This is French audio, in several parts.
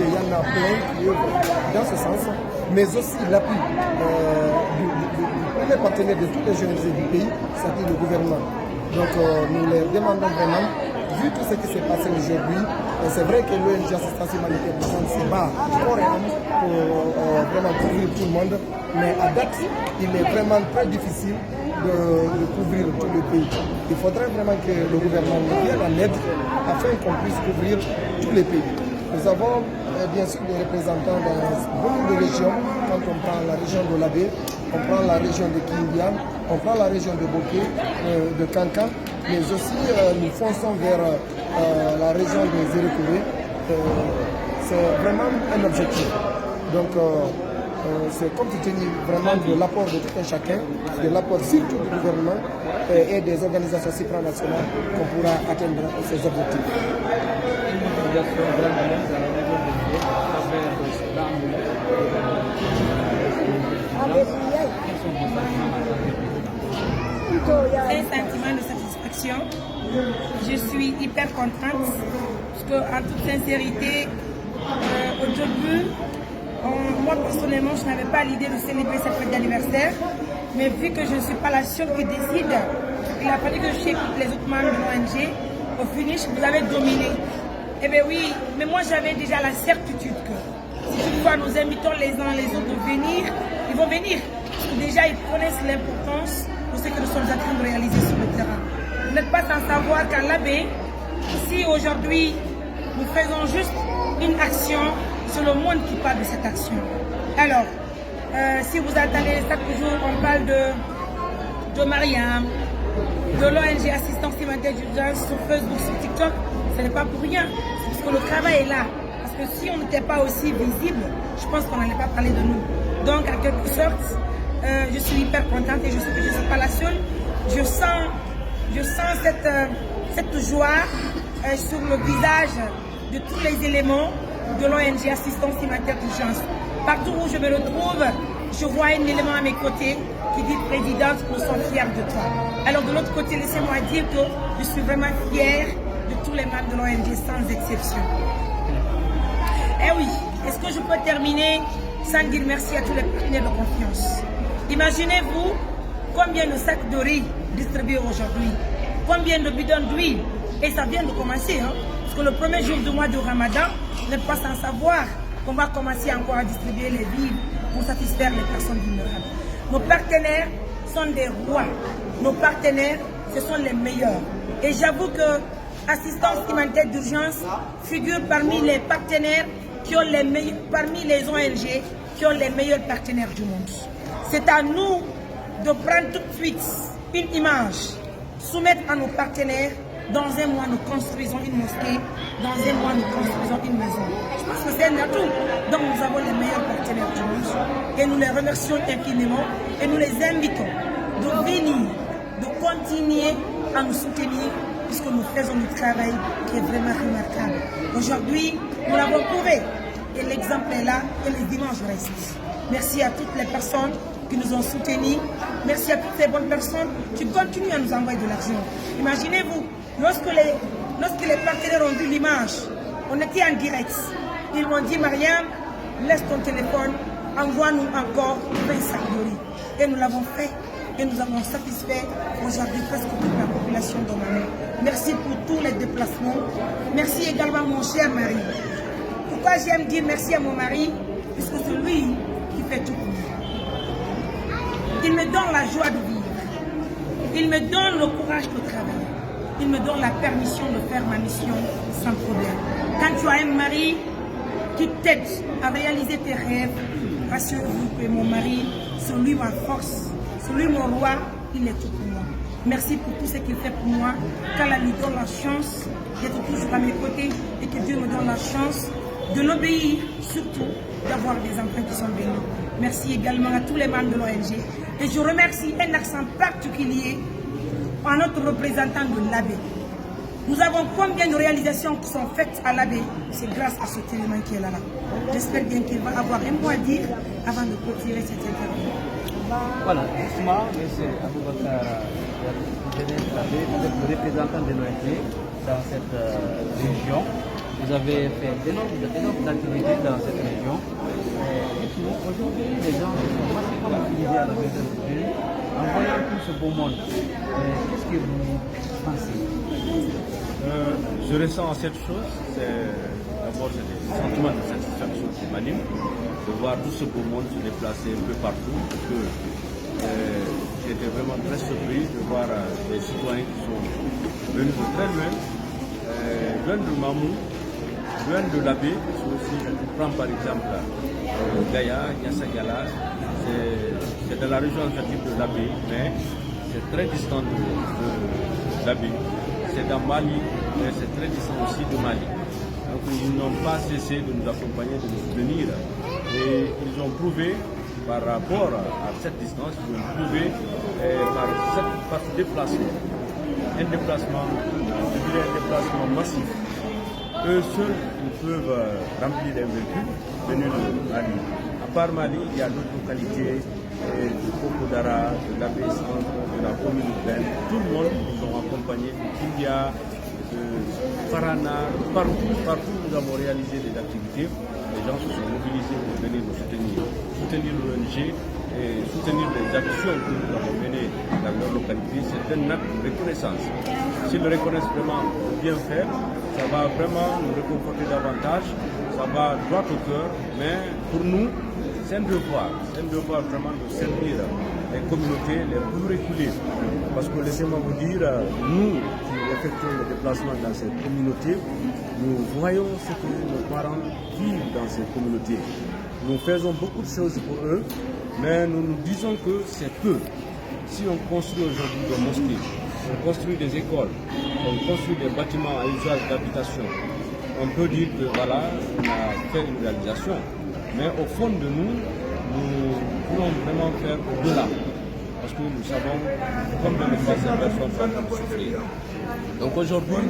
qu'il y en a plein qui œuvrent dans ce sens, mais aussi l'appui du premier partenaire de tous les jeunes du pays, c'est-à-dire le gouvernement. Donc nous les demandons vraiment, vu tout ce qui s'est passé aujourd'hui, c'est vrai que l'ONG Assistance Humanitaire se bat corps et âme pour vraiment couvrir tout le monde, mais à date, il est vraiment très difficile de couvrir tout le pays. Il faudrait vraiment que le gouvernement nous vienne en aide afin qu'on puisse couvrir tous les pays. Nous avons bien sûr des représentants dans beaucoup de régions. Quand on prend la région de l'Abbé, on prend la région de Kindian, on prend la région de Boké, de Kankan, mais aussi nous fonçons vers la région de Zérékouré. C'est vraiment un objectif. Donc c'est compte tenu vraiment de l'apport de tout un chacun, de l'apport surtout du gouvernement et des organisations supranationales qu'on pourra atteindre ces objectifs. Un sentiment de satisfaction. Je suis hyper contente parce que, en toute sincérité, au début, moi personnellement, je n'avais pas l'idée de célébrer cette fête d'anniversaire, mais vu que je ne suis pas la seule qui décide, il a fallu que j'écoute les autres membres de l'ONG. Au finish, vous avez dominé. Eh bien oui, mais moi j'avais déjà la certitude que si toutefois nous invitons les uns les autres de venir, ils vont venir. Déjà, ils connaissent l'importance de ce que nous sommes en train de réaliser sur le terrain. Vous n'êtes pas sans savoir qu'à l'Abbé, si aujourd'hui nous faisons juste une action, c'est le monde qui parle de cette action. Alors, si vous attendez chaque jour, on parle de Mariam, de l'ONG Assistance Humanitaire d'Urgence sur Facebook, sur TikTok, ce n'est pas pour rien. C'est parce que le travail est là. Parce que si on n'était pas aussi visible, je pense qu'on n'allait pas parler de nous. Donc, en quelque sorte, je suis hyper contente et je sais que je ne suis pas la seule. Je sens cette joie sur le visage de tous les éléments de l'ONG Assistance Humanitaire d'Urgence. Partout où je me retrouve, je vois un élément à mes côtés qui dit « Présidente, nous sommes fiers de toi ». Alors de l'autre côté, laissez-moi dire que je suis vraiment fière de tous les membres de l'ONG sans exception. Eh oui, est-ce que je peux terminer sans dire merci à tous les partenaires de confiance? Imaginez-vous combien de sacs de riz distribués aujourd'hui, combien de bidons d'huile, et ça vient de commencer, hein? Parce que le premier jour du mois de Ramadan, vous n'êtes pas sans savoir qu'on va commencer encore à distribuer les vivres pour satisfaire les personnes vulnérables. Nos partenaires sont des rois, nos partenaires, ce sont les meilleurs. Et j'avoue que Assistance Humanitaire d'Urgence figure parmi les partenaires qui ont les meilleurs, parmi les ONG qui ont les meilleurs partenaires du monde. C'est à nous de prendre tout de suite une image, soumettre à nos partenaires. Dans un mois, nous construisons une mosquée. Dans un mois, nous construisons une maison. Je pense que c'est un atout. Donc, nous avons les meilleurs partenaires du monde. Et nous les remercions infiniment. Et nous les invitons de venir, de continuer à nous soutenir, puisque nous faisons du travail qui est vraiment remarquable. Aujourd'hui, nous l'avons prouvé. Et l'exemple est là. Et les dimanches restent. Merci à toutes les personnes qui nous ont soutenus. Merci à toutes ces bonnes personnes qui continuent à nous envoyer de l'argent. Imaginez-vous, lorsque les partenaires ont vu l'image, on était en direct. Ils m'ont dit, Mariam, laisse ton téléphone, envoie-nous encore 20 sacs de riz. Et nous l'avons fait. Et nous avons satisfait aujourd'hui presque toute la population d'Omané. Merci pour tous les déplacements. Merci également mon cher mari. Pourquoi j'aime dire merci à mon mari? Puisque c'est lui qui fait tout pour moi. Il me donne la joie de vivre. Il me donne le courage de travailler. Il me donne la permission de faire ma mission sans problème. Quand tu as un mari qui t'aide à réaliser tes rêves, rassurez-vous que mon mari, c'est lui ma force, c'est lui mon roi, il est tout pour moi. Merci pour tout ce qu'il fait pour moi. Qu'Allah lui donne la chance d'être toujours à mes côtés et que Dieu me donne la chance de l'obéir, surtout d'avoir des enfants qui sont bénis. Merci également à tous les membres de l'ONG. Et je remercie un accent particulier à notre représentant de l'Abbé. Nous avons combien de réalisations qui sont faites à l'Abbé? C'est grâce à cet élément qui est là. J'espère bien qu'il va avoir un mot à dire avant de clôturer cette interview. Voilà, justement, M. Aboubakar, vous êtes le représentant de l'ONG dans cette région. Vous avez fait d'énormes activités dans cette région. Dites-nous, aujourd'hui, les gens sont massivement mobilisés à la maison de Dieu en voyant tout ce beau monde. Qu'est-ce que vous pensez? Je ressens cette chose. D'abord, c'est des sentiments de satisfaction qui m'animent de voir tout ce beau monde se déplacer un peu partout. Parce que j'étais vraiment très surpris de voir des citoyens qui sont venus de très loin, loin de Mamou, loin de l'Abbé. Si je prends par exemple Gaïa, Yassagala, c'est de la région administrative de l'Abbé, mais c'est très distant de l'Abbé. C'est dans Mali, mais c'est très distant aussi de Mali. Donc ils n'ont pas cessé de nous accompagner, de nous soutenir. Et ils ont prouvé par rapport à cette distance, ils ont prouvé par ce déplacement, un déplacement massif. Eux seuls, ils peuvent remplir un véhicule venu de Mali. À part Mali, il y a d'autres localités, de Kokodara, de l'Abbé Centre, de la commune urbaine. Tout le monde nous a accompagnés, de Kindia, de Farana, partout nous avons réalisé des activités. Les gens se sont mobilisés pour venir nous soutenir l'ONG et soutenir les actions que nous avons menées dans leur localité. C'est un acte de reconnaissance. S'ils le reconnaissent vraiment bien faire, ça va vraiment nous réconforter davantage, ça va droit au cœur, mais pour nous, c'est un devoir vraiment de servir les communautés les plus reculées. Parce que laissez-moi vous dire, nous qui effectuons le déplacement dans ces communautés, nous voyons ce que nos parents vivent dans ces communautés. Nous faisons beaucoup de choses pour eux, mais nous nous disons que c'est peu. Si on construit aujourd'hui des mosquées, on construit des écoles, on construit des bâtiments à usage d'habitation, on peut dire que voilà, on a fait une réalisation. Mais au fond de nous, nous voulons vraiment faire au-delà. Parce que nous savons combien de fois ces personnes sont en train de souffrir. Donc aujourd'hui,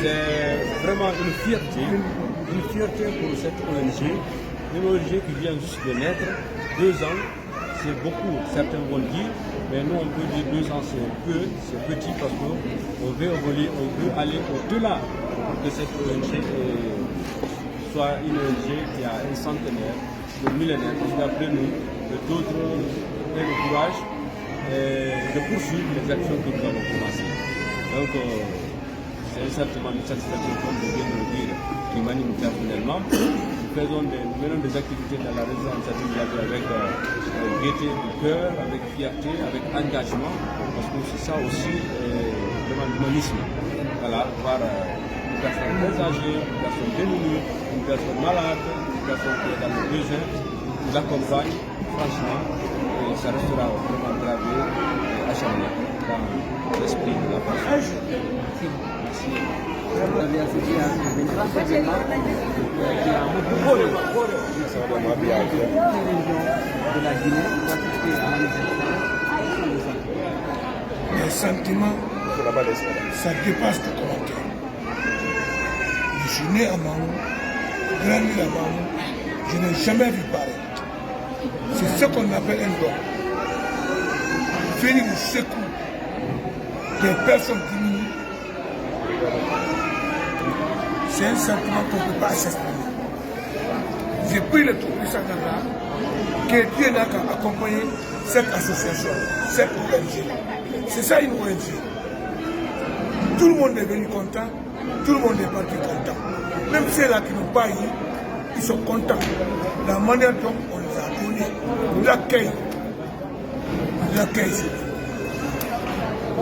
c'est vraiment une fierté pour cette ONG. Une ONG qui vient juste de naître, 2 ans, c'est beaucoup, certains vont dire, mais nous on peut dire 2 ans c'est peu, c'est petit parce qu'on veut évoluer, on veut aller au-delà de cette ONG. Soit une ONG qui a un centenaire, un millénaire, qui d'après nous, d'autres aient le courage de poursuivre les actions que nous avons commencées. Donc, c'est un sentiment de satisfaction, comme je viens de le dire, qui m'anime personnellement. Nous menons des activités dans la région avec gaieté du cœur, avec fierté, avec engagement, parce que c'est ça aussi vraiment l'humanisme. Voilà, voir une personne très âgée, une personne démunie, une personne malade, une personne qui est dans le besoin, qui l'accompagne, franchement, et ça restera vraiment gravé et acharné dans l'esprit de la personne. Merci. Vous avez assisté à un grand événement qui a beaucoup de la Guinée, vous assistez à un Les sentiments, ça dépasse tout commentaire. Je suis né à Mamou, grandi à Mamou, je n'ai jamais vu pareil. C'est ce qu'on appelle un don. Venir au secours des personnes diminuées, c'est un sentiment qu'on ne peut pas s'exprimer. J'ai pris le Tout-Puissant d'Allah, que Dieu n'a qu'à accompagner cette association, cette ONG. C'est ça une ONG. Tout le monde est venu content, tout le monde est parti content. Même ceux-là qui n'ont pas eu, ils sont contents. La manière dont on les a donné, l'accueil.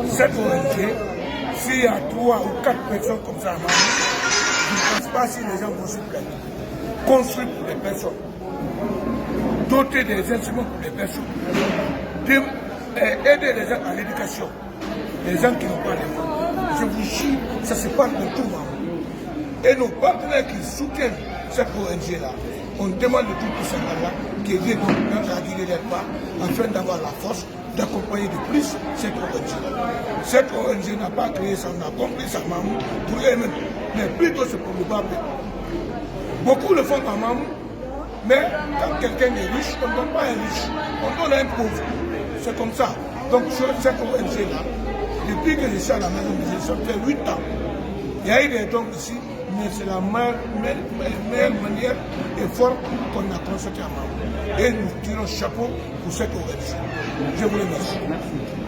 Cette ONG, s'il y a 3 ou 4 personnes comme ça, je ne pense pas si les gens vont se plaindre. Construire pour les personnes, doter des instruments pour les personnes, aider les gens à l'éducation, les gens qui n'ont pas d'école. Je vous jure, ça se passe de tout le monde. Et nos partenaires qui soutiennent cette ONG-là, on demande de tout puissant Allah qui est dans la Guinée d'El pas afin d'avoir la force d'accompagner de plus cette ONG-là. Cette ONG n'a pas créé ça, on a compris ça, Mamou, pour eux-mêmes, mais plutôt c'est pour le peuple. Beaucoup le font à Mamou, mais quand quelqu'un est riche, on ne donne pas un riche, on donne un pauvre. C'est comme ça. Donc cette ONG-là, depuis que je suis à la maison, ça fait 8 ans. Il y a eu des dons ici, mais c'est la meilleure manière et forte qu'on a constaté à Mao. Et nous tirons chapeau pour cette organisation. Je vous remercie. Merci.